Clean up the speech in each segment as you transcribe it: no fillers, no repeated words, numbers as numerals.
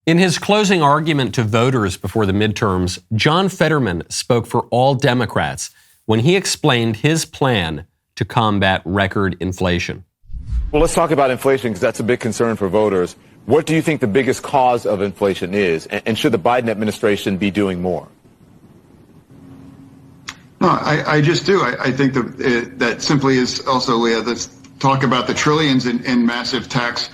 In his closing argument to voters before the midterms, John Fetterman spoke for all Democrats when he explained his plan to combat record inflation. Well, let's talk about inflation because that's a big concern for voters. What do you think the biggest cause of inflation is? And should the Biden administration be doing more? No, I just do. I think that simply is also, let's talk about the trillions in massive tax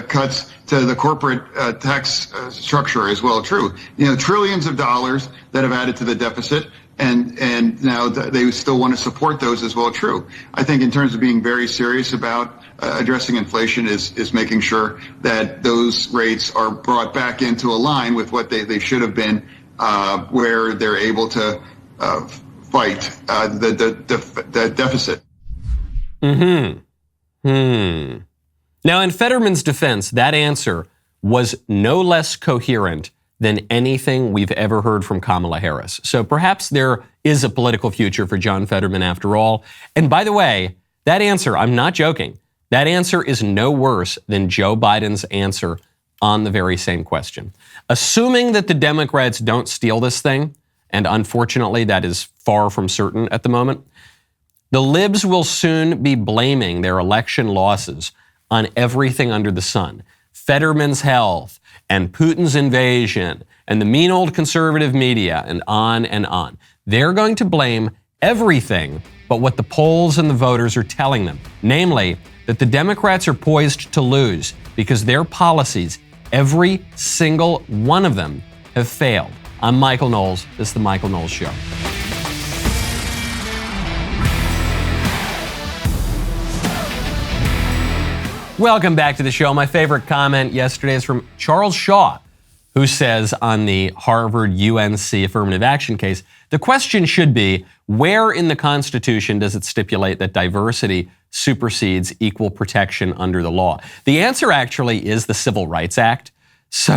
cuts to the corporate tax structure as well. True. Trillions of dollars that have added to the deficit. And now they still want to support those as well. True. I think in terms of being very serious about addressing inflation is making sure that those rates are brought back into a line with what they should have been, where they're able to fight the deficit. Now, in Fetterman's defense, that answer was no less coherent than anything we've ever heard from Kamala Harris. So perhaps there is a political future for John Fetterman after all. And by the way, that answer, I'm not joking, that answer is no worse than Joe Biden's answer on the very same question. Assuming that the Democrats don't steal this thing, and unfortunately that is far from certain at the moment, the libs will soon be blaming their election losses on everything under the sun. Fetterman's health, and Putin's invasion, and the mean old conservative media, and on and on. They're going to blame everything but what the polls and the voters are telling them, namely that the Democrats are poised to lose because their policies, every single one of them, have failed. I'm Michael Knowles. This is The Michael Knowles Show. Welcome back to the show. My favorite comment yesterday is from Charles Shaw, who says on the Harvard-UNC affirmative action case, the question should be, where in the Constitution does it stipulate that diversity supersedes equal protection under the law? The answer actually is the Civil Rights Act. So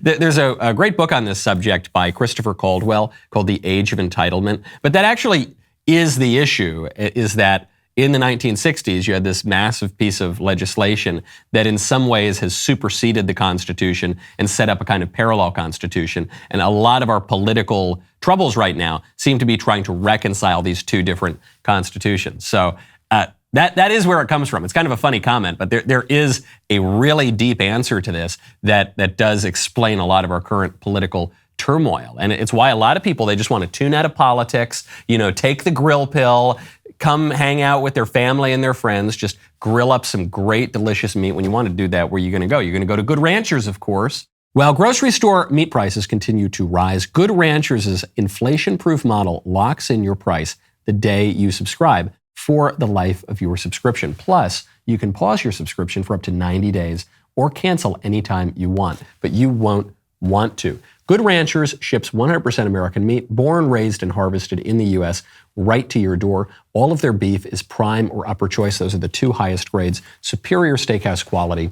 there's a great book on this subject by Christopher Caldwell called The Age of Entitlement. But that actually is the issue, is that in the 1960s, you had this massive piece of legislation that in some ways has superseded the Constitution and set up a kind of parallel Constitution. And a lot of our political troubles right now seem to be trying to reconcile these two different constitutions. So that is where it comes from. It's kind of a funny comment, but there is a really deep answer to this that does explain a lot of our current political turmoil. And it's why a lot of people, they just want to tune out of politics, take the grill pill, come hang out with their family and their friends, just grill up some great, delicious meat. When you want to do that, where are you going to go? You're going to go to Good Ranchers, of course. While grocery store meat prices continue to rise, Good Ranchers' inflation-proof model locks in your price the day you subscribe for the life of your subscription. Plus, you can pause your subscription for up to 90 days or cancel anytime you want, but you won't want to. Good Ranchers ships 100% American meat, born, raised, and harvested in the U.S., right to your door. All of their beef is prime or upper choice. Those are the two highest grades, superior steakhouse quality.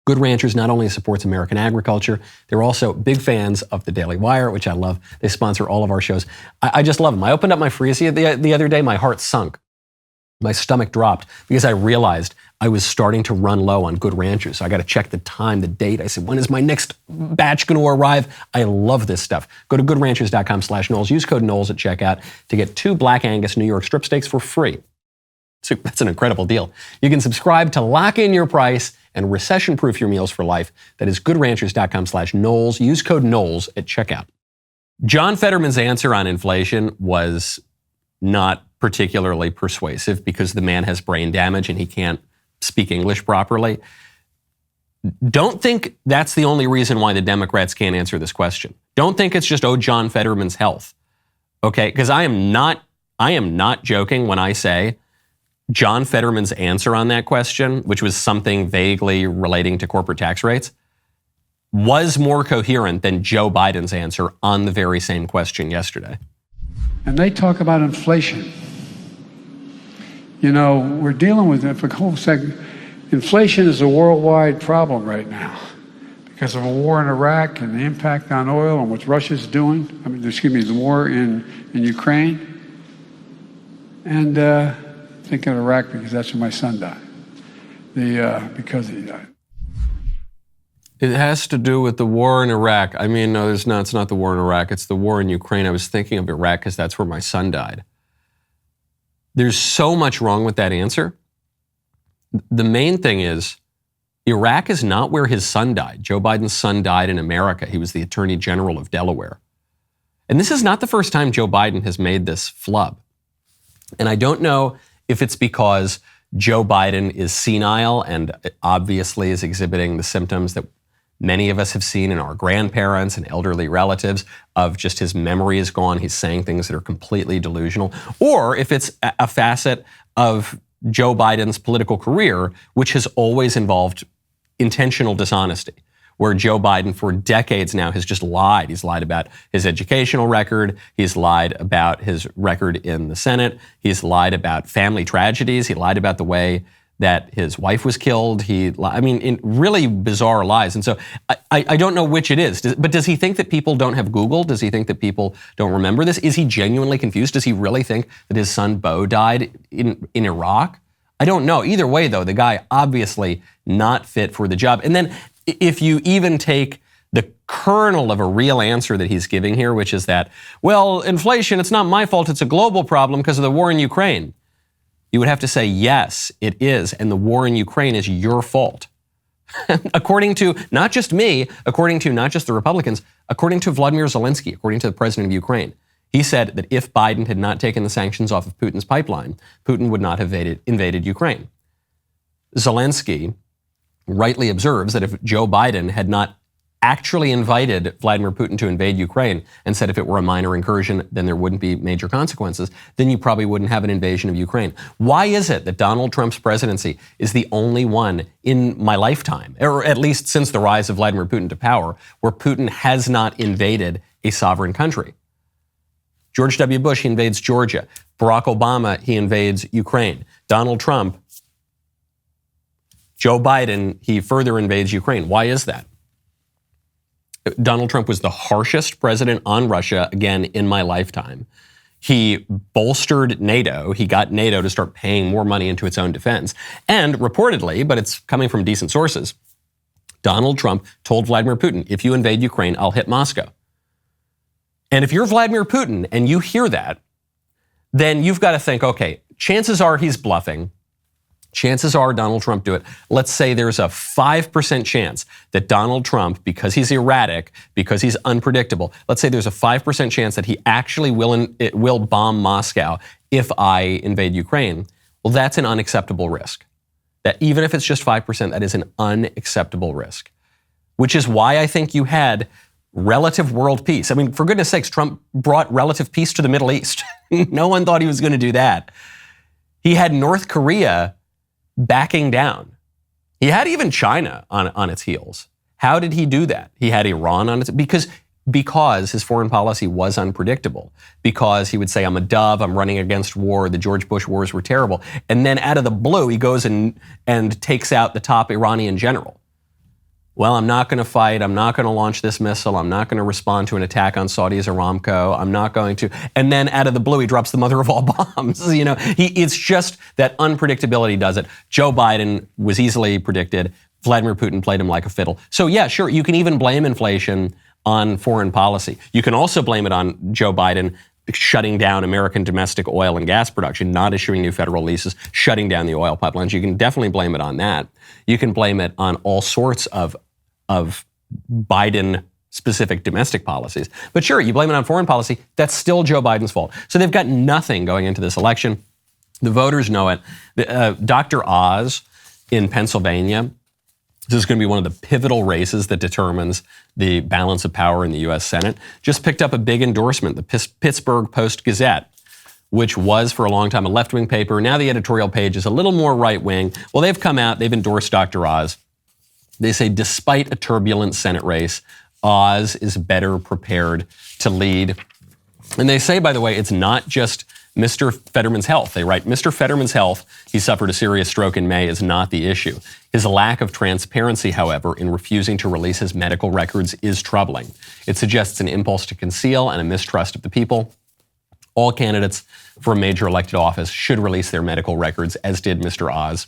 Good Ranchers not only supports American agriculture, they're also big fans of the DailyWire, which I love. They sponsor all of our shows. I just love them. I opened up my freezer the other day. My heart sunk. My stomach dropped because I realized I was starting to run low on Good Ranchers. So I got to check the time, the date. I said, when is my next batch going to arrive? I love this stuff. Go to goodranchers.com/Knowles. Use code Knowles at checkout to get 2 Black Angus New York strip steaks for free. So that's an incredible deal. You can subscribe to lock in your price and recession-proof your meals for life. That is goodranchers.com/Knowles. Use code Knowles at checkout. John Fetterman's answer on inflation was not particularly persuasive because the man has brain damage and he can't speak English properly. Don't think that's the only reason why the Democrats can't answer this question. Don't think it's just, John Fetterman's health. Okay? Because I am not joking when I say John Fetterman's answer on that question, which was something vaguely relating to corporate tax rates, was more coherent than Joe Biden's answer on the very same question yesterday. And they talk about inflation. We're dealing with it for a whole second. Inflation is a worldwide problem right now because of a war in Iraq and the impact on oil and what Russia's doing. The war in Ukraine. And thinking of Iraq because that's where my son died. Because he died. It has to do with the war in Iraq. I mean, no, it's not the war in Iraq. It's the war in Ukraine. I was thinking of Iraq because that's where my son died. There's so much wrong with that answer. The main thing is, Iraq is not where his son died. Joe Biden's son died in America. He was the Attorney General of Delaware. And this is not the first time Joe Biden has made this flub. And I don't know if it's because Joe Biden is senile and obviously is exhibiting the symptoms that many of us have seen in our grandparents and elderly relatives of just his memory is gone. He's saying things that are completely delusional. Or if it's a facet of Joe Biden's political career, which has always involved intentional dishonesty, where Joe Biden for decades now has just lied. He's lied about his educational record. He's lied about his record in the Senate. He's lied about family tragedies. He lied about the way that his wife was killed. In really bizarre lies. And so I don't know which it is. But does he think that people don't have Google? Does he think that people don't remember this? Is he genuinely confused? Does he really think that his son Beau died in Iraq? I don't know. Either way, though, the guy obviously not fit for the job. And then if you even take the kernel of a real answer that he's giving here, which is that, well, inflation, it's not my fault. It's a global problem because of the war in Ukraine. You would have to say, yes, it is. And the war in Ukraine is your fault. According to not just me, according to not just the Republicans, according to Vladimir Zelensky, according to the president of Ukraine. He said that if Biden had not taken the sanctions off of Putin's pipeline, Putin would not have invaded Ukraine. Zelensky rightly observes that if Joe Biden had not actually invited Vladimir Putin to invade Ukraine and said if it were a minor incursion, then there wouldn't be major consequences, then you probably wouldn't have an invasion of Ukraine. Why is it that Donald Trump's presidency is the only one in my lifetime, or at least since the rise of Vladimir Putin to power, where Putin has not invaded a sovereign country? George W. Bush, he invades Georgia. Barack Obama, he invades Ukraine. Donald Trump, Joe Biden, he further invades Ukraine. Why is that? Donald Trump was the harshest president on Russia, again, in my lifetime. He bolstered NATO. He got NATO to start paying more money into its own defense. And reportedly, but it's coming from decent sources, Donald Trump told Vladimir Putin, if you invade Ukraine, I'll hit Moscow. And if you're Vladimir Putin and you hear that, then you've got to think, okay, chances are he's bluffing. Chances are Donald Trump do it. Let's say there's a 5% chance that Donald Trump, because he's erratic, because he's unpredictable, let's say there's a 5% chance that he actually will bomb Moscow if I invade Ukraine. Well, that's an unacceptable risk. That even if it's just 5%, that is an unacceptable risk. Which is why I think you had relative world peace. I mean, for goodness sakes, Trump brought relative peace to the Middle East. No one thought he was going to do that. He had North Korea backing down. He had even China on its heels. How did he do that? He had Iran on its, because his foreign policy was unpredictable. Because he would say, I'm a dove, I'm running against war, the George Bush wars were terrible. And then out of the blue, he goes and takes out the top Iranian general. Well, I'm not going to fight. I'm not going to launch this missile. I'm not going to respond to an attack on Saudi's Aramco. I'm not going to. And then out of the blue, he drops the mother of all bombs. It's just that unpredictability does it. Joe Biden was easily predicted. Vladimir Putin played him like a fiddle. So yeah, sure, you can even blame inflation on foreign policy. You can also blame it on Joe Biden shutting down American domestic oil and gas production, not issuing new federal leases, shutting down the oil pipelines. You can definitely blame it on that. You can blame it on all sorts of Biden-specific domestic policies. But sure, you blame it on foreign policy, that's still Joe Biden's fault. So they've got nothing going into this election. The voters know it. Dr. Oz in Pennsylvania, this is going to be one of the pivotal races that determines the balance of power in the U.S. Senate, just picked up a big endorsement, the Pittsburgh Post-Gazette, which was for a long time a left-wing paper. Now the editorial page is a little more right-wing. Well, they've come out, they've endorsed Dr. Oz. They say, despite a turbulent Senate race, Oz is better prepared to lead. And they say, by the way, it's not just Mr. Fetterman's health. They write, Mr. Fetterman's health, he suffered a serious stroke in May, is not the issue. His lack of transparency, however, in refusing to release his medical records is troubling. It suggests an impulse to conceal and a mistrust of the people. All candidates for a major elected office should release their medical records, as did Mr. Oz.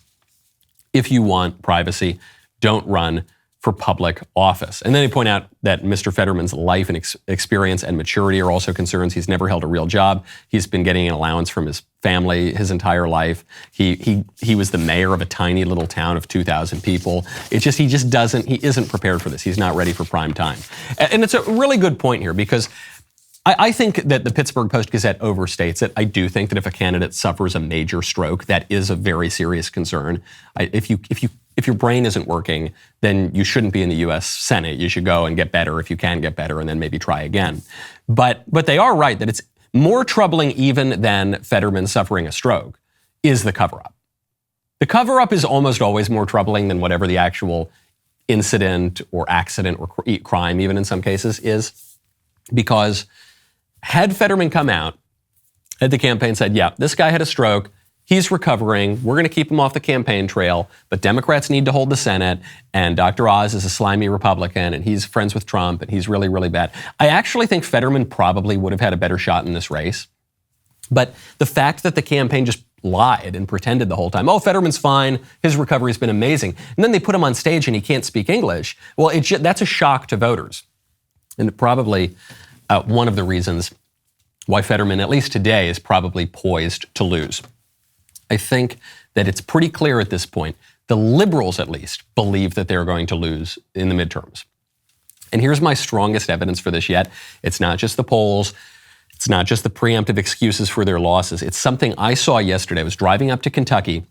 If you want privacy, don't run for public office. And then they point out that Mr. Fetterman's life and experience and maturity are also concerns. He's never held a real job. He's been getting an allowance from his family his entire life. He was the mayor of a tiny little town of 2,000 people. He isn't prepared for this. He's not ready for prime time. And it's a really good point here because I think that the Pittsburgh Post-Gazette overstates it. I do think that if a candidate suffers a major stroke, that is a very serious concern. If your brain isn't working, then you shouldn't be in the U.S. Senate. You should go and get better if you can get better, and then maybe try again. But they are right that it's more troubling even than Fetterman suffering a stroke is the cover-up. The cover-up is almost always more troubling than whatever the actual incident or accident or crime, even in some cases, is, because had Fetterman come out, had the campaign said, yeah, this guy had a stroke, he's recovering, we're going to keep him off the campaign trail, but Democrats need to hold the Senate, and Dr. Oz is a slimy Republican, and he's friends with Trump, and he's really, really bad. I actually think Fetterman probably would have had a better shot in this race. But the fact that the campaign just lied and pretended the whole time, oh, Fetterman's fine, his recovery's been amazing, and then they put him on stage and he can't speak English, well, that's a shock to voters. And probably one of the reasons why Fetterman, at least today, is probably poised to lose. I think that it's pretty clear at this point, the liberals at least believe that they're going to lose in the midterms. And here's my strongest evidence for this yet. It's not just the polls. It's not just the preemptive excuses for their losses. It's something I saw yesterday. I was driving up to Kentucky.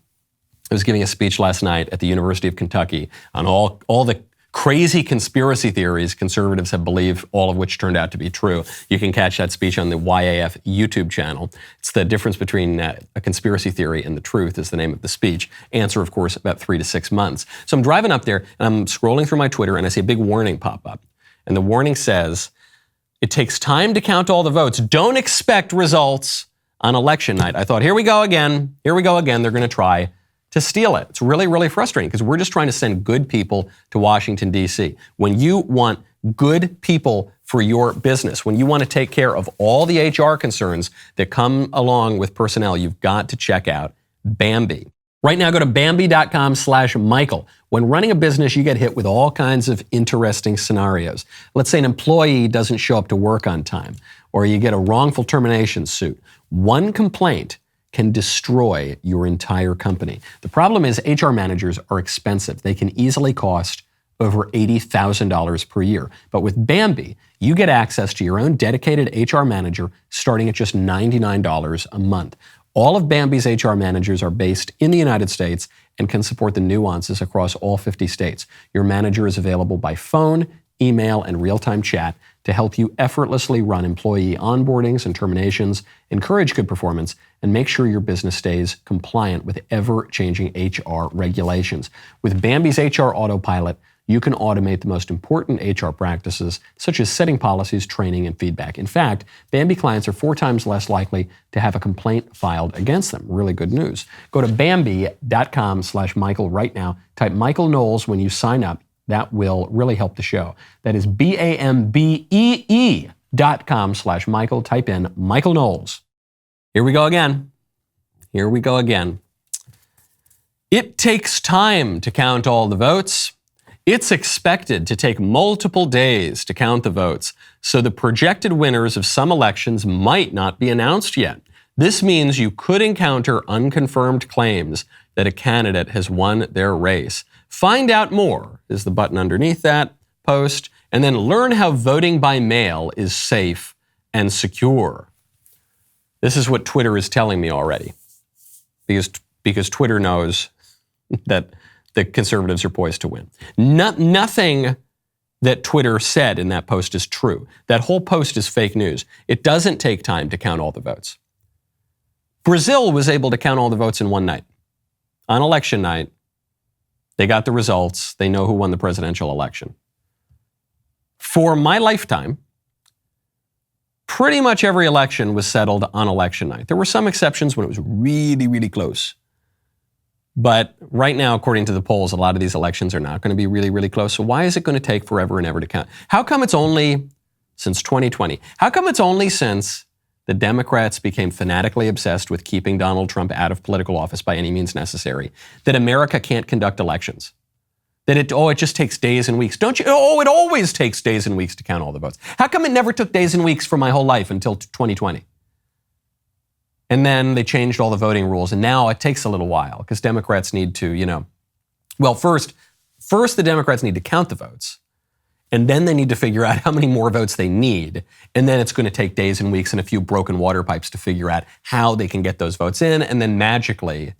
I was giving a speech last night at the University of Kentucky on all the crazy conspiracy theories conservatives have believed, all of which turned out to be true. You can catch that speech on the YAF YouTube channel. It's the difference between a conspiracy theory and the truth is the name of the speech. Answer, of course, about 3 to 6 months. So I'm driving up there and I'm scrolling through my Twitter and I see a big warning pop up. And the warning says, it takes time to count all the votes. Don't expect results on election night. I thought, here we go again. Here we go again. They're going to try to steal it. It's really, really frustrating because we're just trying to send good people to Washington, D.C. When you want good people for your business, when you want to take care of all the HR concerns that come along with personnel, you've got to check out Bambee. Right now, go to Bambee.com/Michael. When running a business, you get hit with all kinds of interesting scenarios. Let's say an employee doesn't show up to work on time, or you get a wrongful termination suit. One complaint can destroy your entire company. The problem is HR managers are expensive. They can easily cost over $80,000 per year. But with Bambee, you get access to your own dedicated HR manager starting at just $99 a month. All of Bambee's HR managers are based in the United States and can support the nuances across all 50 states. Your manager is available by phone, email, and real-time chat to help you effortlessly run employee onboardings and terminations, encourage good performance, and make sure your business stays compliant with ever-changing HR regulations. With Bambee's HR Autopilot, you can automate the most important HR practices, such as setting policies, training, and feedback. In fact, Bambee clients are 4 times less likely to have a complaint filed against them. Really good news. Go to Bambee.com/Michael right now. Type Michael Knowles when you sign up. That will really help the show. That is BAMBEE.com/Michael. Type in Michael Knowles. Here we go again. Here we go again. It takes time to count all the votes. It's expected to take multiple days to count the votes, so the projected winners of some elections might not be announced yet. This means you could encounter unconfirmed claims that a candidate has won their race. Find out more is the button underneath that post, and then learn how voting by mail is safe and secure. This is what Twitter is telling me already, because Twitter knows that the conservatives are poised to win. Nothing that Twitter said in that post is true. That whole post is fake news. It doesn't take time to count all the votes. Brazil was able to count all the votes in one night. On election night, they got the results. They know who won the presidential election. For my lifetime, pretty much every election was settled on election night. There were some exceptions when it was really, really close. But right now, according to the polls, a lot of these elections are not going to be really, really close. So why is it going to take forever and ever to count? How come it's only since 2020? How come it's only since the Democrats became fanatically obsessed with keeping Donald Trump out of political office by any means necessary that America can't conduct elections? That it just takes days and weeks. Don't you? Oh, it always takes days and weeks to count all the votes. How come it never took days and weeks for my whole life until 2020? And then they changed all the voting rules, and now it takes a little while because Democrats need to, first the Democrats need to count the votes, and then they need to figure out how many more votes they need, and then it's going to take days and weeks and a few broken water pipes to figure out how they can get those votes in, and then magically,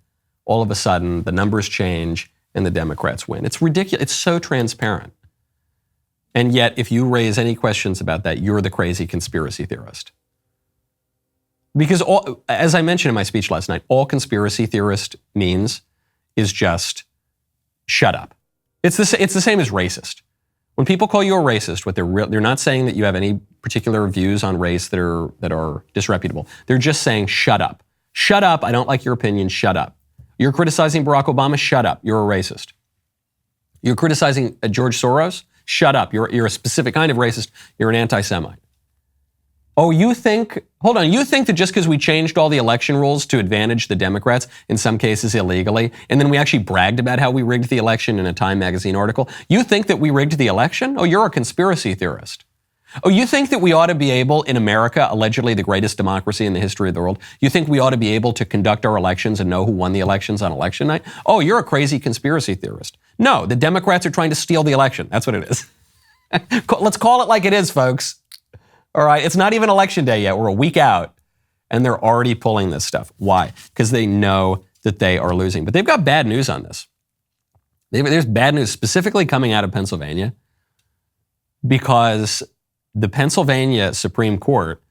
all of a sudden, the numbers change and the Democrats win. It's ridiculous. It's so transparent. And yet, if you raise any questions about that, you're the crazy conspiracy theorist. Because as I mentioned in my speech last night, all conspiracy theorist means is just shut up. It's the same as racist. When people call you a racist, they're not saying that you have any particular views on race that are disreputable. They're just saying shut up. Shut up. I don't like your opinion. Shut up. You're criticizing Barack Obama? Shut up. You're a racist. You're criticizing George Soros? Shut up. You're a specific kind of racist. You're an anti-Semite. Oh, you think that just because we changed all the election rules to advantage the Democrats, in some cases illegally, and then we actually bragged about how we rigged the election in a Time magazine article, you think that we rigged the election? Oh, you're a conspiracy theorist. Oh, you think that we ought to be able, in America, allegedly the greatest democracy in the history of the world, you think we ought to be able to conduct our elections and know who won the elections on election night? Oh, you're a crazy conspiracy theorist. No, the Democrats are trying to steal the election. That's what it is. Let's call it like it is, folks. All right, it's not even election day yet. We're a week out, and they're already pulling this stuff. Why? Because they know that they are losing. But they've got bad news on this. There's bad news specifically coming out of Pennsylvania because the Pennsylvania Supreme Court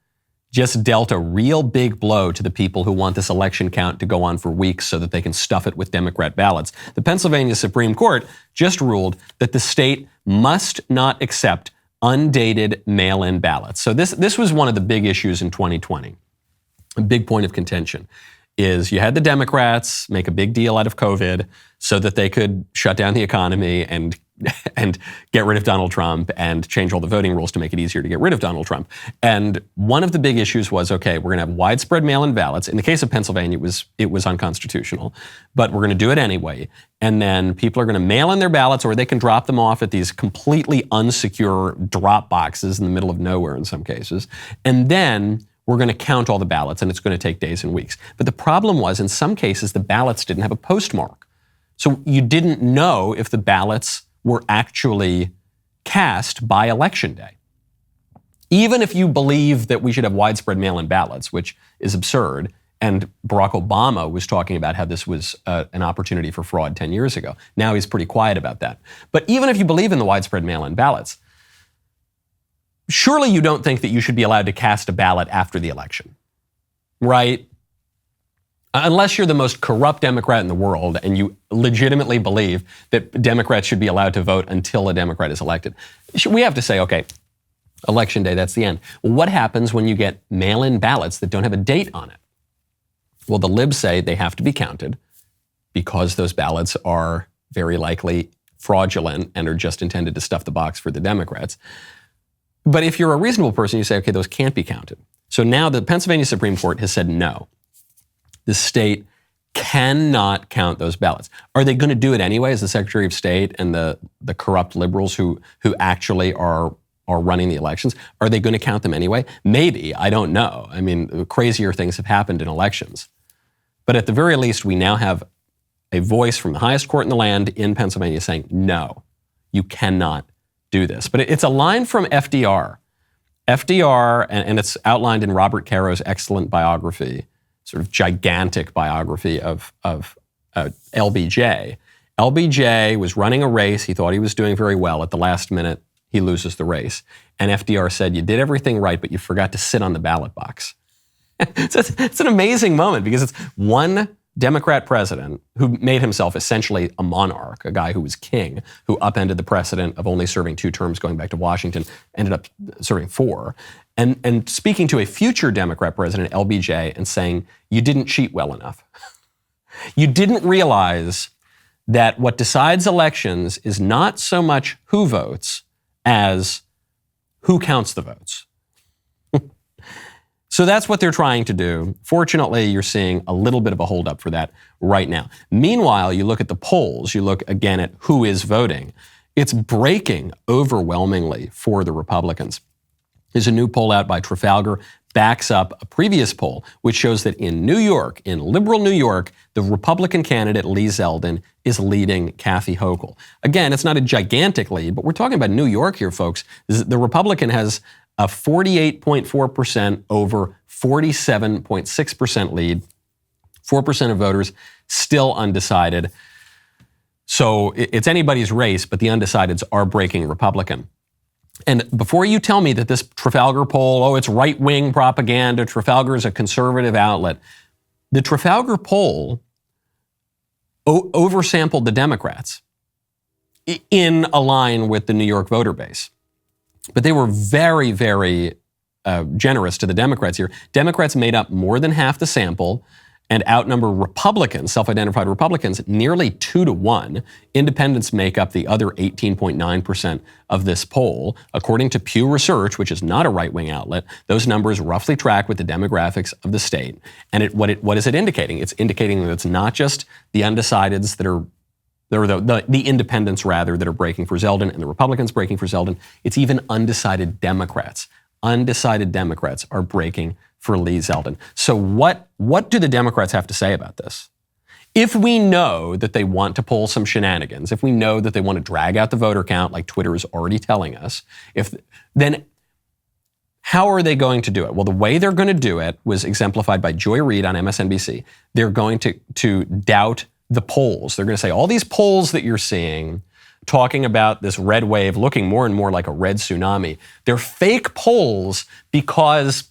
just dealt a real big blow to the people who want this election count to go on for weeks so that they can stuff it with Democrat ballots. The Pennsylvania Supreme Court just ruled that the state must not accept undated mail-in ballots. So this was one of the big issues in 2020. A big point of contention is you had the Democrats make a big deal out of COVID so that they could shut down the economy and get rid of Donald Trump and change all the voting rules to make it easier to get rid of Donald Trump. And one of the big issues was, okay, we're going to have widespread mail-in ballots. In the case of Pennsylvania, it was unconstitutional, but we're going to do it anyway. And then people are going to mail in their ballots, or they can drop them off at these completely unsecure drop boxes in the middle of nowhere in some cases. And then we're going to count all the ballots, and it's going to take days and weeks. But the problem was, in some cases, the ballots didn't have a postmark. So you didn't know if the ballots were actually cast by Election Day. Even if you believe that we should have widespread mail-in ballots, which is absurd, and Barack Obama was talking about how this was an opportunity for fraud 10 years ago. Now he's pretty quiet about that. But even if you believe in the widespread mail-in ballots, surely you don't think that you should be allowed to cast a ballot after the election, right? Unless you're the most corrupt Democrat in the world and you legitimately believe that Democrats should be allowed to vote until a Democrat is elected. We have to say, okay, Election Day, that's the end. Well, what happens when you get mail-in ballots that don't have a date on it? Well, the libs say they have to be counted because those ballots are very likely fraudulent and are just intended to stuff the box for the Democrats. But if you're a reasonable person, you say, okay, those can't be counted. So now the Pennsylvania Supreme Court has said no. The state cannot count those ballots. Are they going to do it anyway as the Secretary of State and the corrupt liberals who actually are running the elections? Are they going to count them anyway? Maybe. I don't know. I mean, crazier things have happened in elections. But at the very least, we now have a voice from the highest court in the land in Pennsylvania saying, no, you cannot do this. But it's a line from FDR. FDR, and it's outlined in Robert Caro's excellent biography, sort of gigantic biography of LBJ. LBJ was running a race. He thought he was doing very well. At the last minute, he loses the race. And FDR said, you did everything right, but you forgot to sit on the ballot box. So it's an amazing moment because it's one Democrat president who made himself essentially a monarch, a guy who was king, who upended the precedent of only serving 2 terms going back to Washington, ended up serving 4. And speaking to a future Democrat president, LBJ, and saying, you didn't cheat well enough. You didn't realize that what decides elections is not so much who votes as who counts the votes. So that's what they're trying to do. Fortunately, you're seeing a little bit of a holdup for that right now. Meanwhile, you look at the polls, you look again at who is voting. It's breaking overwhelmingly for the Republicans. There's a new poll out by Trafalgar, backs up a previous poll, which shows that in New York, in liberal New York, the Republican candidate Lee Zeldin is leading Kathy Hochul. Again, it's not a gigantic lead, but we're talking about New York here, folks. The Republican has a 48.4% over 47.6% lead. 4% of voters still undecided. So it's anybody's race, but the undecideds are breaking Republican. And before you tell me that this Trafalgar poll, it's right-wing propaganda, Trafalgar is a conservative outlet, the Trafalgar poll oversampled the Democrats in a line with the New York voter base. But they were very, very generous to the Democrats here. Democrats made up more than half the sample and outnumber Republicans, self-identified Republicans, nearly 2-1. Independents make up the other 18.9% of this poll. According to Pew Research, which is not a right-wing outlet, those numbers roughly track with the demographics of the state. And what is it indicating? It's indicating that it's not just the undecideds that are the independents, rather, that are breaking for Zeldin and the Republicans breaking for Zeldin. It's even undecided Democrats. Undecided Democrats are breaking for Lee Zeldin. So what do the Democrats have to say about this? If we know that they want to pull some shenanigans, if we know that they want to drag out the voter count like Twitter is already telling us, then how are they going to do it? Well, the way they're going to do it was exemplified by Joy Reid on MSNBC. They're going to doubt the polls. They're going to say all these polls that you're seeing talking about this red wave looking more and more like a red tsunami, they're fake polls because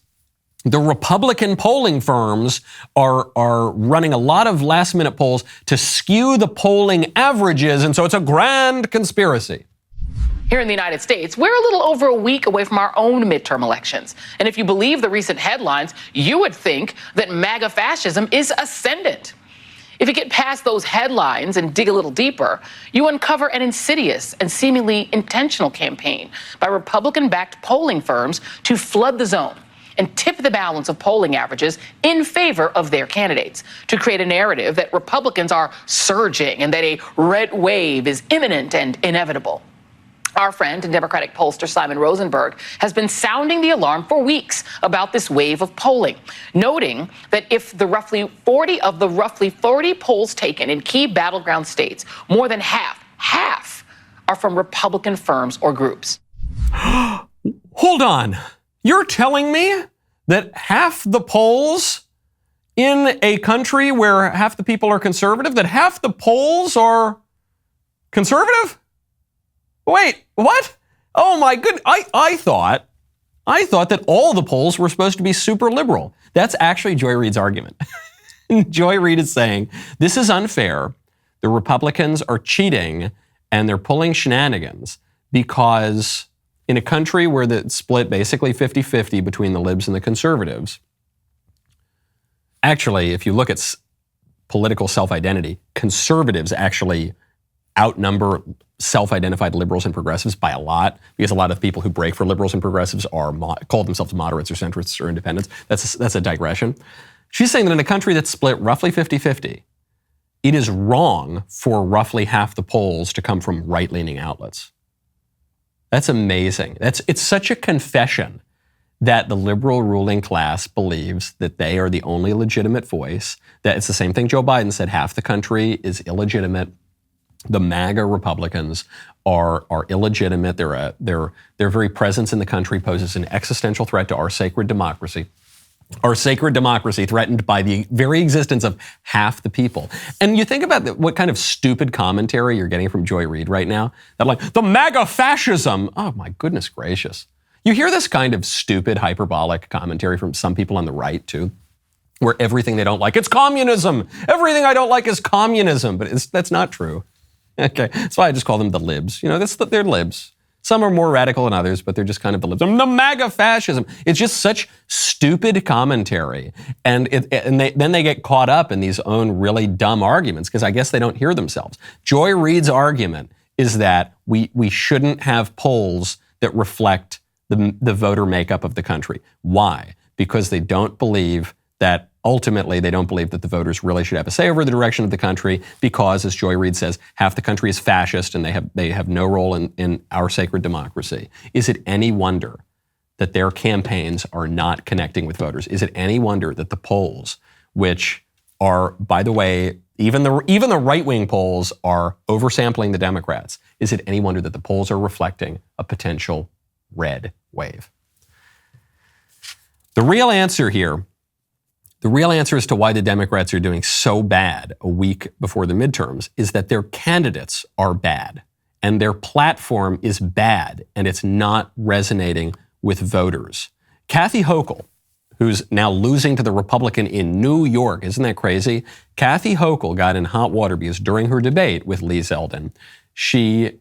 the Republican polling firms are running a lot of last-minute polls to skew the polling averages, and so it's a grand conspiracy. Here in the United States, we're a little over a week away from our own midterm elections. And if you believe the recent headlines, you would think that MAGA fascism is ascendant. If you get past those headlines and dig a little deeper, you uncover an insidious and seemingly intentional campaign by Republican-backed polling firms to flood the zone and tip the balance of polling averages in favor of their candidates, to create a narrative that Republicans are surging and that a red wave is imminent and inevitable. Our friend and Democratic pollster Simon Rosenberg has been sounding the alarm for weeks about this wave of polling, noting that if the roughly 40 polls taken in key battleground states, more than half are from Republican firms or groups. Hold on. You're telling me that half the polls in a country where half the people are conservative, that half the polls are conservative? Wait, what? Oh my goodness. I thought that all the polls were supposed to be super liberal. That's actually Joy Reid's argument. Joy Reid is saying, this is unfair. The Republicans are cheating and they're pulling shenanigans because in a country where it's split basically 50-50 between the libs and the conservatives, actually, if you look at political self-identity, conservatives actually outnumber self-identified liberals and progressives by a lot, because a lot of people who break for liberals and progressives call themselves moderates or centrists or independents. That's a digression. She's saying that in a country that's split roughly 50-50, it is wrong for roughly half the polls to come from right-leaning outlets. That's amazing. It's such a confession that the liberal ruling class believes that they are the only legitimate voice, that it's the same thing Joe Biden said, half the country is illegitimate. The MAGA Republicans are illegitimate. Their very presence in the country poses an existential threat to our sacred democracy. Our sacred democracy threatened by the very existence of half the people. And you think about what kind of stupid commentary you're getting from Joy Reid right now. That like, the MAGA fascism. Oh my goodness gracious. You hear this kind of stupid hyperbolic commentary from some people on the right too, where everything they don't like, it's communism. Everything I don't like is communism. But that's not true. Okay, that's why I just call them the libs. You know, they're libs. Some are more radical than others, but they're just kind of the libs. The MAGA fascism. It's just such stupid commentary. And then they get caught up in these own really dumb arguments because I guess they don't hear themselves. Joy Reid's argument is that we shouldn't have polls that reflect the voter makeup of the country. Why? because they don't believe that ultimately they don't believe that the voters really should have a say over the direction of the country because, as Joy Reid says, half the country is fascist and they have no role in our sacred democracy. Is it any wonder that their campaigns are not connecting with voters? Is it any wonder that the polls, which are, by the way, even the right-wing polls are oversampling the Democrats, is it any wonder that the polls are reflecting a potential red wave? The real answer as to why the Democrats are doing so bad a week before the midterms is that their candidates are bad and their platform is bad and it's not resonating with voters. Kathy Hochul, who's now losing to the Republican in New York, isn't that crazy? Kathy Hochul got in hot water because during her debate with Lee Zeldin, she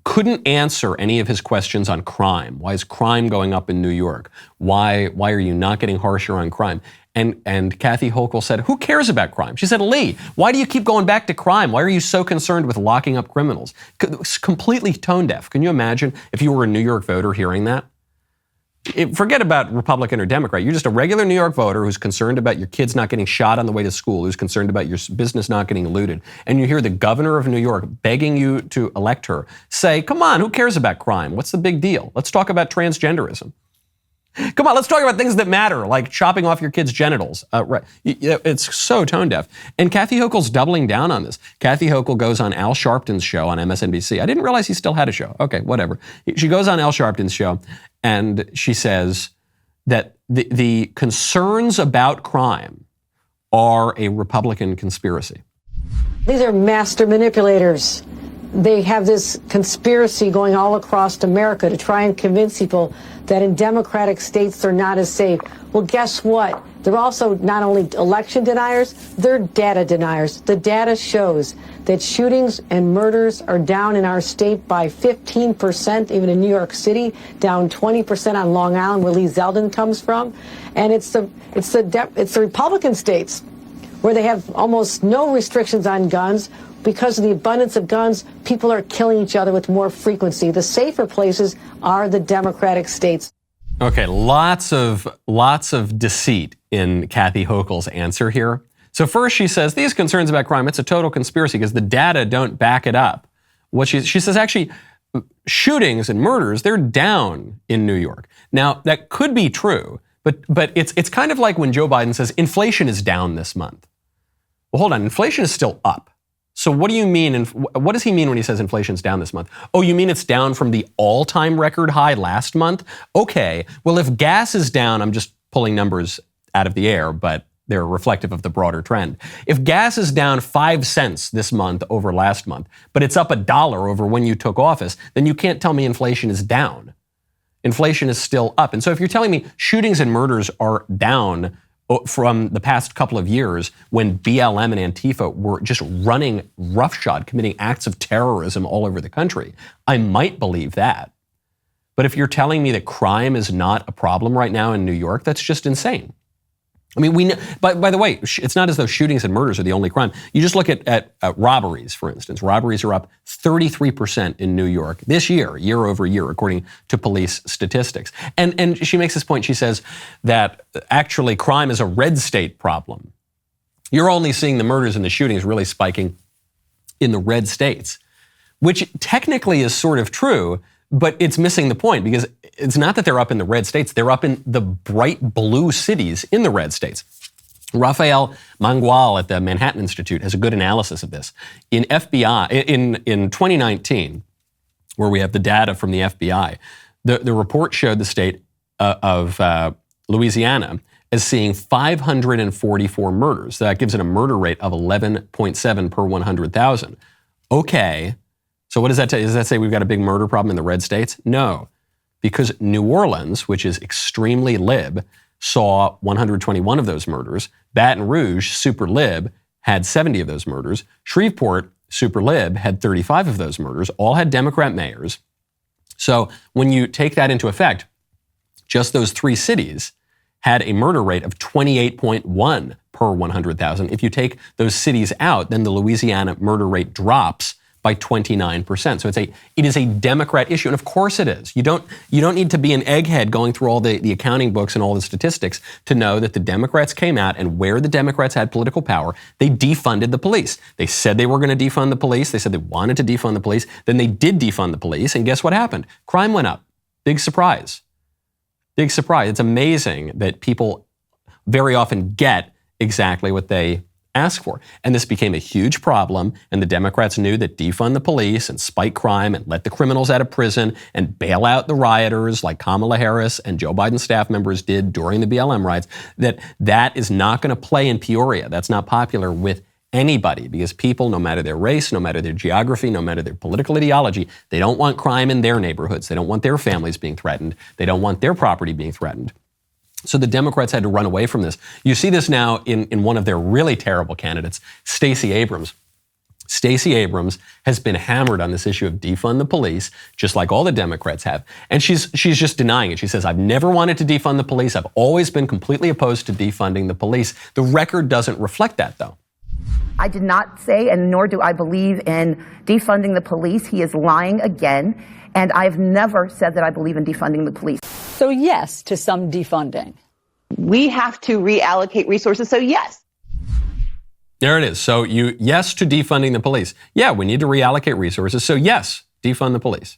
couldn't answer any of his questions on crime. Why is crime going up in New York? Why are you not getting harsher on crime? And Kathy Hochul said, who cares about crime? She said, Lee, why do you keep going back to crime? Why are you so concerned with locking up criminals? Completely tone deaf. Can you imagine if you were a New York voter hearing that? Forget about Republican or Democrat. You're just a regular New York voter who's concerned about your kids not getting shot on the way to school, who's concerned about your business not getting looted. And you hear the governor of New York begging you to elect her say, come on, who cares about crime? What's the big deal? Let's talk about transgenderism. Come on, let's talk about things that matter, like chopping off your kids' genitals. It's so tone deaf. And Kathy Hochul's doubling down on this. Kathy Hochul goes on Al Sharpton's show on MSNBC. I didn't realize he still had a show. Okay, whatever. She goes on Al Sharpton's show and she says that the concerns about crime are a Republican conspiracy. These are master manipulators. They have this conspiracy going all across America to try and convince people that in democratic states they're not as safe. Well, guess what? They're also not only election deniers, they're data deniers. The data shows that shootings and murders are down in our state by 15%, even in New York City, down 20% on Long Island, where Lee Zeldin comes from. And it's the Republican states where they have almost no restrictions on guns. Because of the abundance of guns, people are killing each other with more frequency. The safer places are the Democratic states. Okay, lots of deceit in Kathy Hochul's answer here. So first she says, these concerns about crime, it's a total conspiracy because the data don't back it up. She says, actually, shootings and murders, they're down in New York. Now, that could be true, but it's kind of like when Joe Biden says inflation is down this month. Well, hold on, inflation is still up. So what do you mean, and what does he mean when he says inflation's down this month? Oh, you mean it's down from the all-time record high last month? Okay, well, if gas is down, I'm just pulling numbers out of the air, but they're reflective of the broader trend. If gas is down 5 cents this month over last month, but it's up $1 over when you took office, then you can't tell me inflation is down. Inflation is still up. And so if you're telling me shootings and murders are down from the past couple of years when BLM and Antifa were just running roughshod, committing acts of terrorism all over the country, I might believe that. But if you're telling me that crime is not a problem right now in New York, that's just insane. I mean, we know, by the way, it's not as though shootings and murders are the only crime. You just look at robberies, for instance. Robberies are up 33% in New York this year over year, according to police statistics. And she makes this point. She says that actually crime is a red state problem. You're only seeing the murders and the shootings really spiking in the red states, which technically is sort of true, but it's missing the point because it's not that they're up in the red states. They're up in the bright blue cities in the red states. Rafael Mangual at the Manhattan Institute has a good analysis of this. In 2019, where we have the data from the FBI, the report showed the state of Louisiana as seeing 544 murders. That gives it a murder rate of 11.7 per 100,000. Okay. So what does that tell you? Does that say we've got a big murder problem in the red states? No, because New Orleans, which is extremely lib, saw 121 of those murders. Baton Rouge, super lib, had 70 of those murders. Shreveport, super lib, had 35 of those murders. All had Democrat mayors. So when you take that into effect, just those three cities had a murder rate of 28.1 per 100,000. If you take those cities out, then the Louisiana murder rate drops by 29%. So it is a Democrat issue, and of course it is. You don't need to be an egghead going through all the accounting books and all the statistics to know that the Democrats came out, and where the Democrats had political power, they defunded the police. They said they were going to defund the police. They said they wanted to defund the police. Then they did defund the police, and guess what happened? Crime went up. Big surprise. Big surprise. It's amazing that people very often get exactly what they ask for. And this became a huge problem, and the Democrats knew that defund the police and spike crime and let the criminals out of prison and bail out the rioters like Kamala Harris and Joe Biden staff members did during the BLM riots, that is not going to play in Peoria. That's not popular with anybody, because people, no matter their race, no matter their geography, no matter their political ideology, they don't want crime in their neighborhoods. They don't want their families being threatened. They don't want their property being threatened. So the Democrats had to run away from this. You see this now in one of their really terrible candidates, Stacey Abrams. Stacey Abrams has been hammered on this issue of defund the police, just like all the Democrats have. And she's just denying it. She says, I've never wanted to defund the police. I've always been completely opposed to defunding the police. The record doesn't reflect that, though. I did not say, and nor do I believe in defunding the police. He is lying again. And I've never said that I believe in defunding the police. So yes to some defunding. We have to reallocate resources. So yes. There it is. So yes to defunding the police. Yeah, we need to reallocate resources. So yes, defund the police.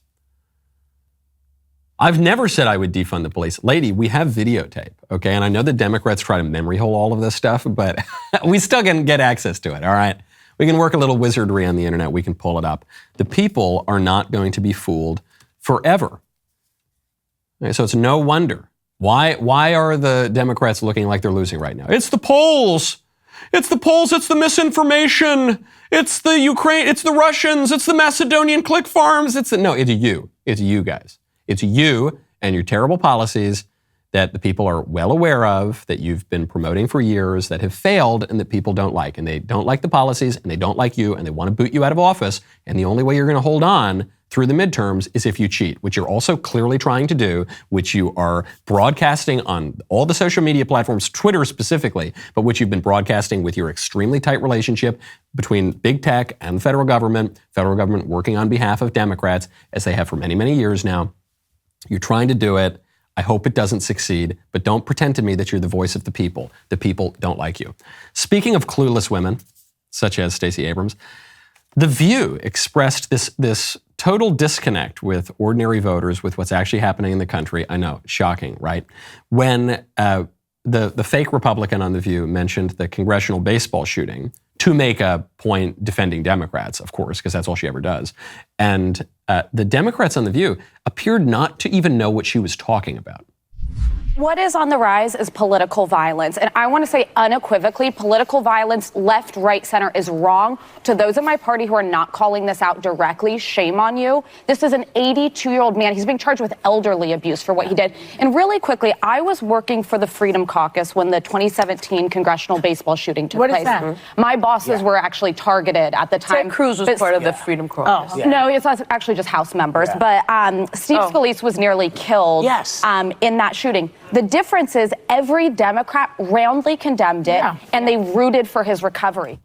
I've never said I would defund the police. Lady, we have videotape, okay? And I know the Democrats try to memory hole all of this stuff, but we still can get access to it, all right? We can work a little wizardry on the internet. We can pull it up. The people are not going to be fooled forever. Okay, so it's no wonder. Why are the Democrats looking like they're losing right now? It's the polls. It's the polls. It's the misinformation. It's the Ukraine. It's the Russians. It's the Macedonian click farms. It's you. It's you guys. It's you and your terrible policies that the people are well aware of, that you've been promoting for years, that have failed and that people don't like. And they don't like the policies, and they don't like you, and they want to boot you out of office. And the only way you're going to hold on through the midterms is if you cheat, which you're also clearly trying to do, which you are broadcasting on all the social media platforms, Twitter specifically, but which you've been broadcasting with your extremely tight relationship between big tech and the federal government working on behalf of Democrats, as they have for many, many years now. You're trying to do it. I hope it doesn't succeed, but don't pretend to me that you're the voice of the people. The people don't like you. Speaking of clueless women, such as Stacey Abrams, The View expressed this total disconnect with ordinary voters, with what's actually happening in the country. I know, shocking, right? When the fake Republican on The View mentioned the congressional baseball shooting to make a point defending Democrats, of course, because that's all she ever does. And the Democrats on The View appeared not to even know what she was talking about. What is on the rise is political violence. And I want to say unequivocally, political violence, left, right, center, is wrong. To those in my party who are not calling this out directly, shame on you. This is an 82-year-old man. He's being charged with elderly abuse for what he did. And really quickly, I was working for the Freedom Caucus when the 2017 congressional baseball shooting took place. What is that? My bosses were actually targeted at the time. Ted Cruz was part of the Freedom Caucus. No, it's actually just House members. But Steve Scalise was nearly killed in that shooting. The difference is every Democrat roundly condemned it, and they rooted for his recovery.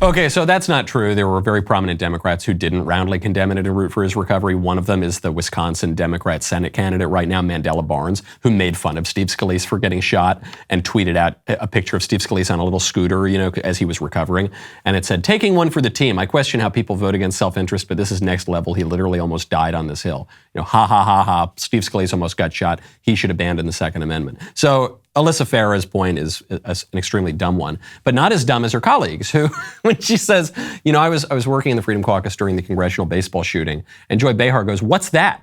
Okay, so that's not true. There were very prominent Democrats who didn't roundly condemn it and root for his recovery. One of them is the Wisconsin Democrat Senate candidate right now, Mandela Barnes, who made fun of Steve Scalise for getting shot and tweeted out a picture of Steve Scalise on a little scooter, as he was recovering. And it said, "Taking one for the team. I question how people vote against self-interest, but this is next level. He literally almost died on this hill. Ha, ha, ha, ha. Steve Scalise almost got shot. He should abandon the Second Amendment." So Alyssa Farah's point is an extremely dumb one, but not as dumb as her colleagues, who, when she says, I was working in the Freedom Caucus during the congressional baseball shooting, and Joy Behar goes, "What's that?"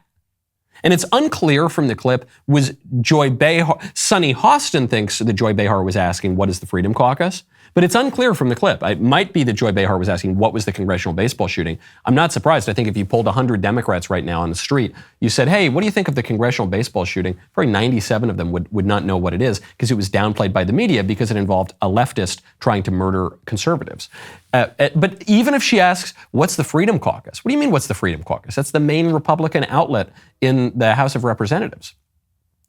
And it's unclear from the clip, was Joy Behar, Sonny Hostin thinks that Joy Behar was asking, what is the Freedom Caucus? But it's unclear from the clip. It might be that Joy Behar was asking, what was the congressional baseball shooting? I'm not surprised. I think if you pulled 100 Democrats right now on the street, you said, hey, what do you think of the congressional baseball shooting? Probably 97 of them would not know what it is, because it was downplayed by the media because it involved a leftist trying to murder conservatives. But even if she asks, what's the Freedom Caucus? What do you mean, what's the Freedom Caucus? That's the main Republican outlet in the House of Representatives.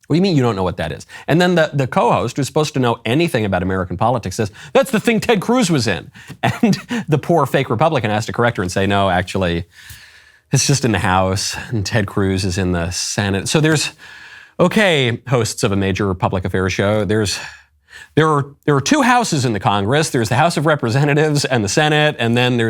What do you mean you don't know what that is? And then the co-host, who's supposed to know anything about American politics, says, that's the thing Ted Cruz was in. And the poor fake Republican has to correct her and say, no, actually, it's just in the House, and Ted Cruz is in the Senate. So hosts of a major public affairs show, there are two houses in the Congress. There's the House of Representatives and the Senate, and then there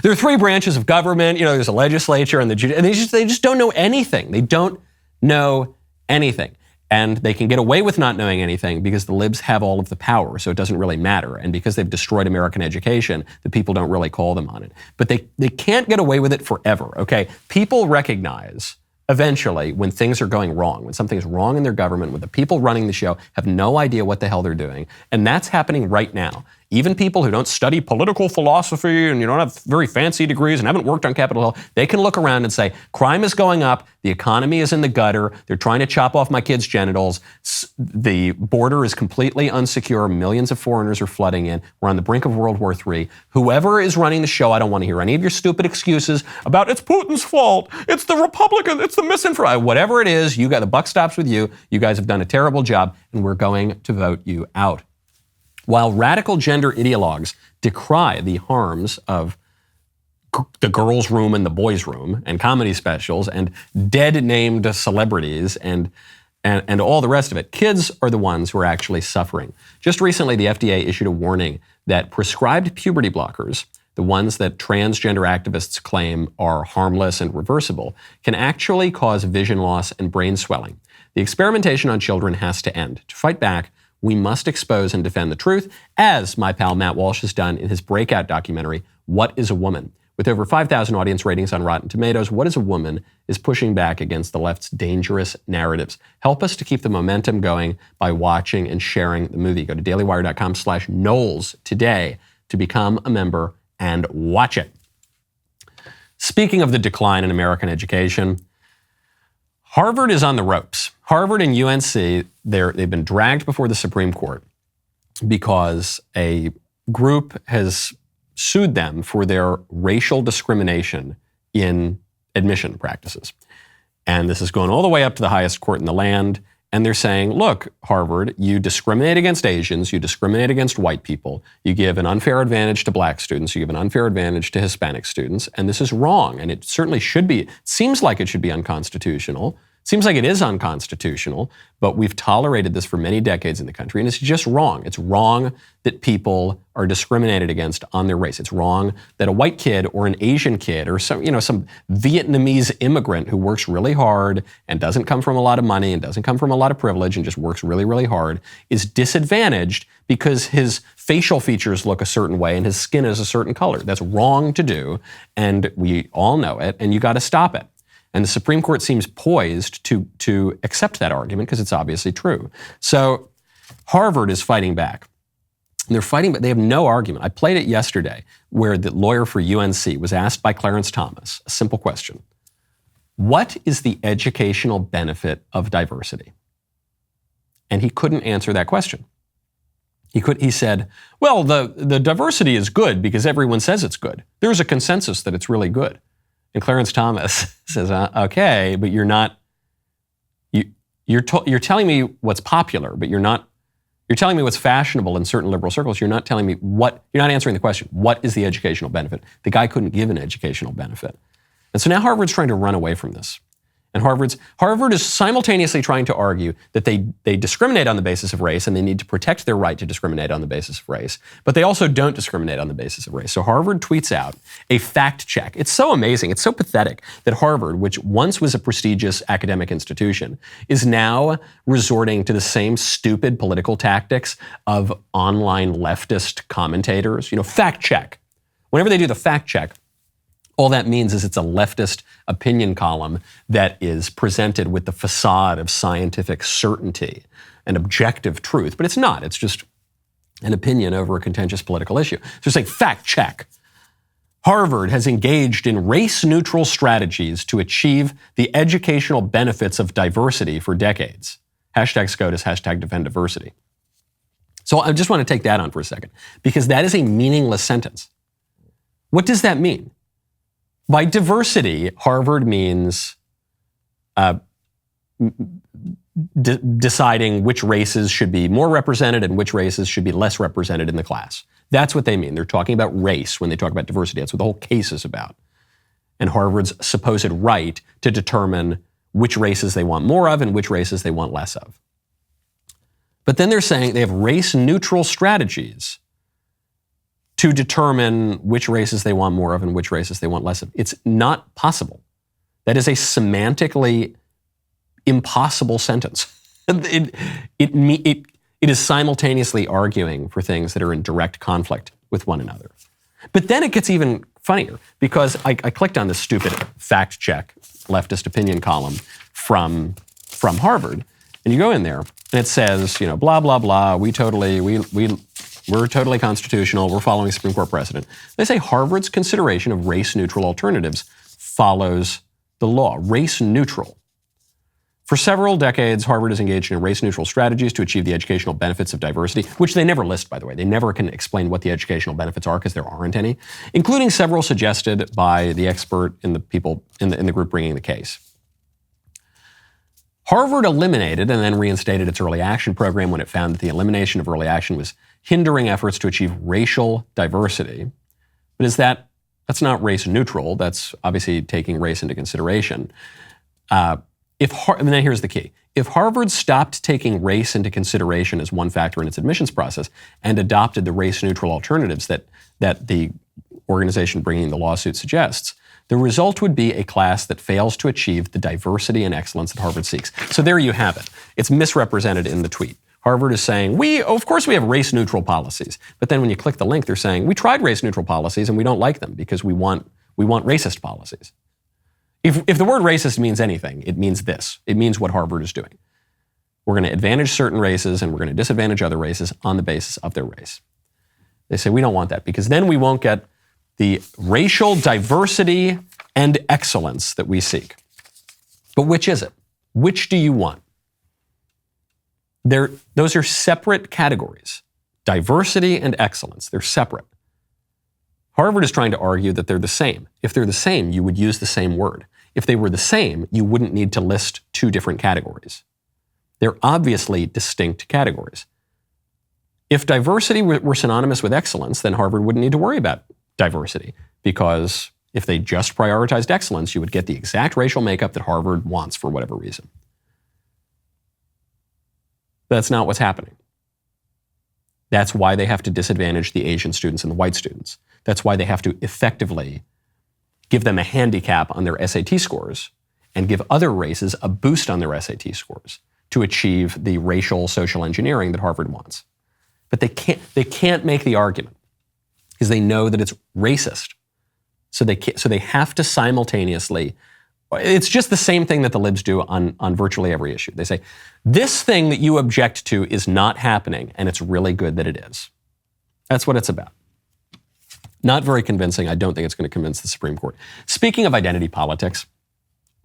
are three branches of government. There's a legislature and and they just don't know anything. They don't know anything. And they can get away with not knowing anything because the libs have all of the power, so it doesn't really matter. And because they've destroyed American education, the people don't really call them on it. But they can't get away with it forever, okay? People recognize eventually when things are going wrong, when something's wrong in their government, when the people running the show have no idea what the hell they're doing. And that's happening right now. Even people who don't study political philosophy and don't have very fancy degrees and haven't worked on Capitol Hill, they can look around and say, crime is going up, the economy is in the gutter, they're trying to chop off my kids' genitals, the border is completely unsecure, millions of foreigners are flooding in, we're on the brink of World War III. Whoever is running the show, I don't want to hear any of your stupid excuses about it's Putin's fault, it's the Republican, it's the misinformation, whatever it is, the buck stops with you. You guys have done a terrible job, and we're going to vote you out. While radical gender ideologues decry the harms of the girls' room and the boys' room and comedy specials and dead-named celebrities and all the rest of it, kids are the ones who are actually suffering. Just recently, the FDA issued a warning that prescribed puberty blockers, the ones that transgender activists claim are harmless and reversible, can actually cause vision loss and brain swelling. The experimentation on children has to end. To fight back, we must expose and defend the truth, as my pal Matt Walsh has done in his breakout documentary, What is a Woman? With over 5,000 audience ratings on Rotten Tomatoes, What is a Woman is pushing back against the left's dangerous narratives. Help us to keep the momentum going by watching and sharing the movie. Go to dailywire.com/Knowles today to become a member and watch it. Speaking of the decline in American education, Harvard is on the ropes. Harvard and UNC, they've been dragged before the Supreme Court because a group has sued them for their racial discrimination in admission practices. And this is going all the way up to the highest court in the land. And they're saying, look, Harvard, you discriminate against Asians, you discriminate against white people, you give an unfair advantage to black students, you give an unfair advantage to Hispanic students, and this is wrong. And it certainly should be, it seems like it should be unconstitutional. Seems like it is unconstitutional, but we've tolerated this for many decades in the country, and it's just wrong. It's wrong that people are discriminated against on their race. It's wrong that a white kid or an Asian kid or some Vietnamese immigrant who works really hard and doesn't come from a lot of money and doesn't come from a lot of privilege and just works really, really hard is disadvantaged because his facial features look a certain way and his skin is a certain color. That's wrong to do, and we all know it, and you got to stop it. And the Supreme Court seems poised to accept that argument because it's obviously true. So Harvard is fighting back. And they're fighting, but they have no argument. I played it yesterday where the lawyer for UNC was asked by Clarence Thomas a simple question. What is the educational benefit of diversity? And he couldn't answer that question. He said, well, the diversity is good because everyone says it's good. There's a consensus that it's really good. And Clarence Thomas says, okay, but you're telling me what's popular, but you're telling me what's fashionable in certain liberal circles. You're not telling me you're not answering the question. What is the educational benefit? The guy couldn't give an educational benefit. And so now Harvard's trying to run away from this. And Harvard is simultaneously trying to argue that they discriminate on the basis of race and they need to protect their right to discriminate on the basis of race, but they also don't discriminate on the basis of race. So Harvard tweets out a fact check. It's so amazing. It's so pathetic that Harvard, which once was a prestigious academic institution, is now resorting to the same stupid political tactics of online leftist commentators. Fact check. Whenever they do the fact check, all that means is it's a leftist opinion column that is presented with the facade of scientific certainty and objective truth, but it's not. It's just an opinion over a contentious political issue. So saying, fact check. Harvard has engaged in race-neutral strategies to achieve the educational benefits of diversity for decades. Hashtag SCOTUS, hashtag defend diversity. So I just want to take that on for a second, because that is a meaningless sentence. What does that mean? By diversity, Harvard means deciding which races should be more represented and which races should be less represented in the class. That's what they mean. They're talking about race when they talk about diversity. That's what the whole case is about. And Harvard's supposed right to determine which races they want more of and which races they want less of. But then they're saying they have race-neutral strategies to determine which races they want more of and which races they want less of. It's not possible. That is a semantically impossible sentence. It is simultaneously arguing for things that are in direct conflict with one another. But then it gets even funnier because I clicked on this stupid fact check leftist opinion column from Harvard, and you go in there and it says, blah blah blah. We're totally constitutional. We're following Supreme Court precedent. They say Harvard's consideration of race-neutral alternatives follows the law. Race-neutral. For several decades, Harvard has engaged in race-neutral strategies to achieve the educational benefits of diversity, which they never list, by the way. They never can explain what the educational benefits are because there aren't any, including several suggested by the expert in the people in the group bringing the case. Harvard eliminated and then reinstated its early action program when it found that the elimination of early action was hindering efforts to achieve racial diversity. But that's not race-neutral. That's obviously taking race into consideration. And then here's the key. If Harvard stopped taking race into consideration as one factor in its admissions process and adopted the race-neutral alternatives that the organization bringing the lawsuit suggests, the result would be a class that fails to achieve the diversity and excellence that Harvard seeks. So there you have it. It's misrepresented in the tweet. Harvard is saying, of course we have race-neutral policies. But then when you click the link, they're saying, we tried race-neutral policies and we don't like them because we want racist policies. If the word racist means anything, it means this. It means what Harvard is doing. We're going to advantage certain races and we're going to disadvantage other races on the basis of their race. They say we don't want that because then we won't get the racial diversity and excellence that we seek. But which is it? Which do you want? Those are separate categories. Diversity and excellence, they're separate. Harvard is trying to argue that they're the same. If they're the same, you would use the same word. If they were the same, you wouldn't need to list two different categories. They're obviously distinct categories. If diversity were synonymous with excellence, then Harvard wouldn't need to worry about diversity, because if they just prioritized excellence, you would get the exact racial makeup that Harvard wants for whatever reason. That's not what's happening. That's why they have to disadvantage the Asian students and the white students. That's why they have to effectively give them a handicap on their SAT scores and give other races a boost on their SAT scores to achieve the racial social engineering that Harvard wants. But they can't make the argument because they know that it's racist. So they have to simultaneously, it's just the same thing that the libs do on virtually every issue. They say, this thing that you object to is not happening, and it's really good that it is. That's what it's about. Not very convincing. I don't think it's going to convince the Supreme Court. Speaking of identity politics,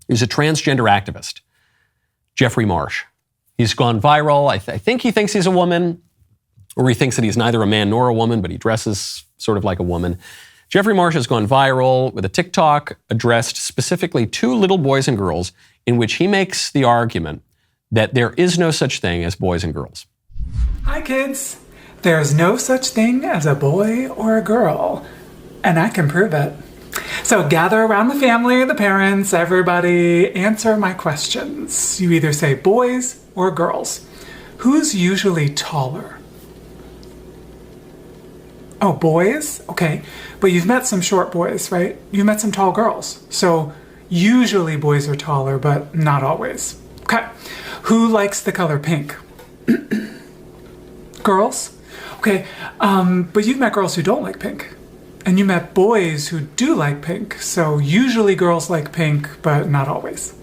there's a transgender activist, Jeffrey Marsh. He's gone viral. I think he thinks he's a woman, or he thinks that he's neither a man nor a woman, but he dresses sort of like a woman. Jeffrey Marsh has gone viral with a TikTok addressed specifically to little boys and girls, in which he makes the argument that there is no such thing as boys and girls. Hi, kids. There's no such thing as a boy or a girl, and I can prove it. So gather around the family, the parents, everybody, answer my questions. You either say boys or girls. Who's usually taller? Oh, boys? Okay, but you've met some short boys, right? You've met some tall girls. So usually boys are taller, but not always. Okay, who likes the color pink? Girls? Okay, but you've met girls who don't like pink. And you met boys who do like pink. So usually girls like pink, but not always.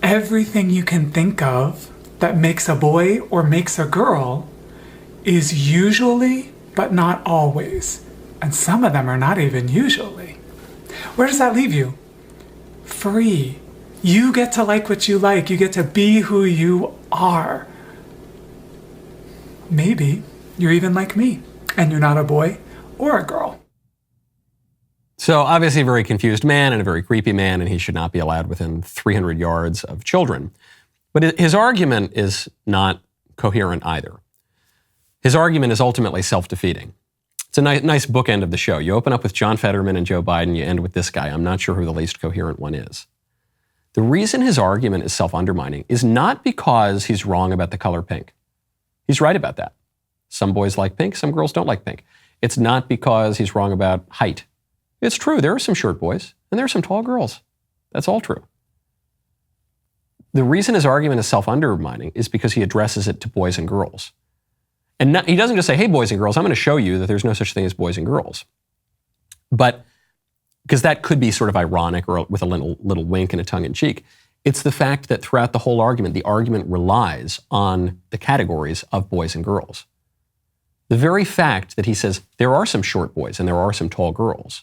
Everything you can think of that makes a boy or makes a girl is usually, but not always. And some of them are not even usually. Where does that leave you? Free. You get to like what you like. You get to be who you are. Maybe you're even like me, and you're not a boy or a girl. So obviously a very confused man and a very creepy man, and he should not be allowed within 300 yards of children. But his argument is not coherent either. His argument is ultimately self-defeating. It's a nice bookend of the show. You open up with John Fetterman and Joe Biden, you end with this guy. I'm not sure who the least coherent one is. The reason his argument is self-undermining is not because he's wrong about the color pink. He's right about that. Some boys like pink, some girls don't like pink. It's not because he's wrong about height. It's true, there are some short boys and there are some tall girls. That's all true. The reason his argument is self-undermining is because he addresses it to boys and girls. And he doesn't just say, hey, boys and girls, I'm going to show you that there's no such thing as boys and girls. But because that could be sort of ironic or with a little wink and a tongue in cheek. It's the fact that throughout the whole argument, the argument relies on the categories of boys and girls. The very fact that he says there are some short boys and there are some tall girls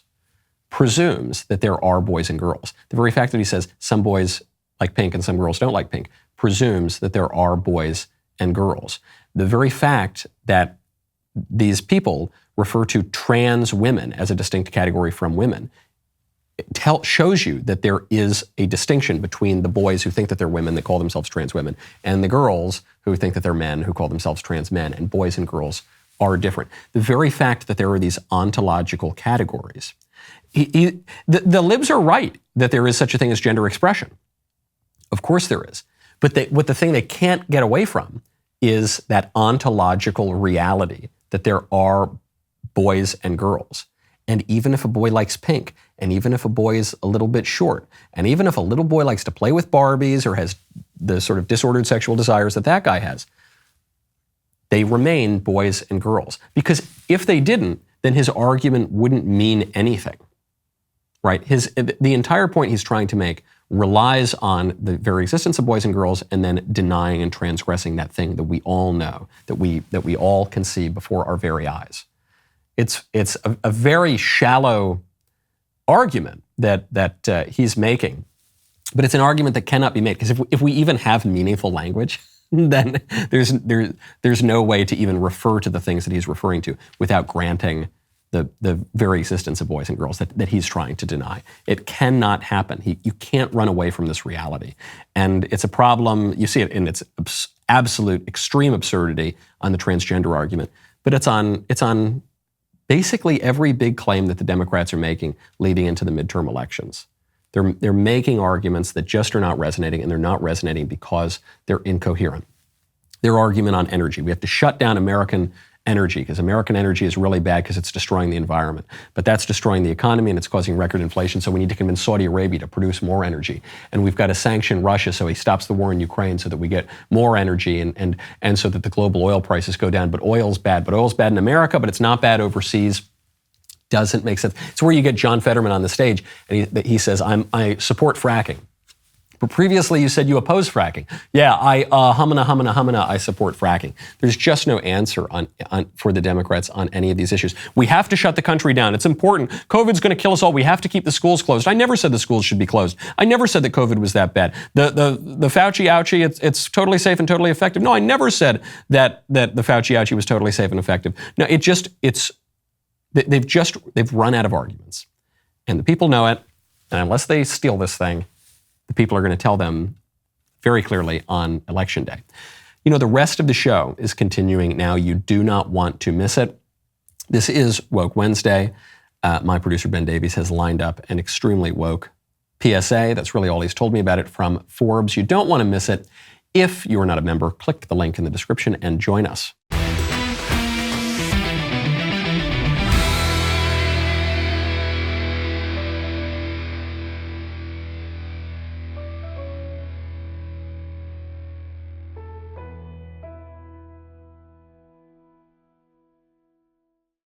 presumes that there are boys and girls. The very fact that he says some boys like pink and some girls don't like pink presumes that there are boys and girls. The very fact that these people refer to trans women as a distinct category from women shows you that there is a distinction between the boys who think that they're women that call themselves trans women and the girls who think that they're men who call themselves trans men, and boys and girls are different. The very fact that there are these ontological categories. The libs are right that there is such a thing as gender expression. Of course there is. But the thing they can't get away from is that ontological reality that there are boys and girls. And even if a boy likes pink, and even if a boy is a little bit short, and even if a little boy likes to play with Barbies or has the sort of disordered sexual desires that guy has, they remain boys and girls. Because if they didn't, then his argument wouldn't mean anything, right? The entire point he's trying to make relies on the very existence of boys and girls and then denying and transgressing that thing that we all know, that we all can see before our very eyes. It's a very shallow argument that he's making, but it's an argument that cannot be made, because if we even have meaningful language, then there's no way to even refer to the things that he's referring to without granting the very existence of boys and girls that he's trying to deny. It cannot happen. You can't run away from this reality. And it's a problem, you see it in its absolute extreme absurdity on the transgender argument, but it's on basically every big claim that the Democrats are making leading into the midterm elections. They're making arguments that just are not resonating, and they're not resonating because they're incoherent. Their argument on energy, we have to shut down American energy because American energy is really bad because it's destroying the environment. But that's destroying the economy and it's causing record inflation, so we need to convince Saudi Arabia to produce more energy. And we've got to sanction Russia so he stops the war in Ukraine so that we get more energy and so that the global oil prices go down. But oil's bad. But oil's bad in America, but it's not bad overseas. Doesn't make sense. It's where you get John Fetterman on the stage and he says, I support fracking. But previously you said you oppose fracking. Yeah, I support fracking. There's just no answer for the Democrats on any of these issues. We have to shut the country down. It's important. COVID's going to kill us all. We have to keep the schools closed. I never said the schools should be closed. I never said that COVID was that bad. The Fauci ouchie, it's totally safe and totally effective. No, I never said that the Fauci ouchie was totally safe and effective. No, they've run out of arguments. And the people know it. And unless they steal this thing, the people are going to tell them very clearly on Election Day. You know, the rest of the show is continuing now. You do not want to miss it. This is Woke Wednesday. My producer, Ben Davies, has lined up an extremely woke PSA. That's really all he's told me about it from Forbes. You don't want to miss it. If you are not a member, click the link in the description and join us.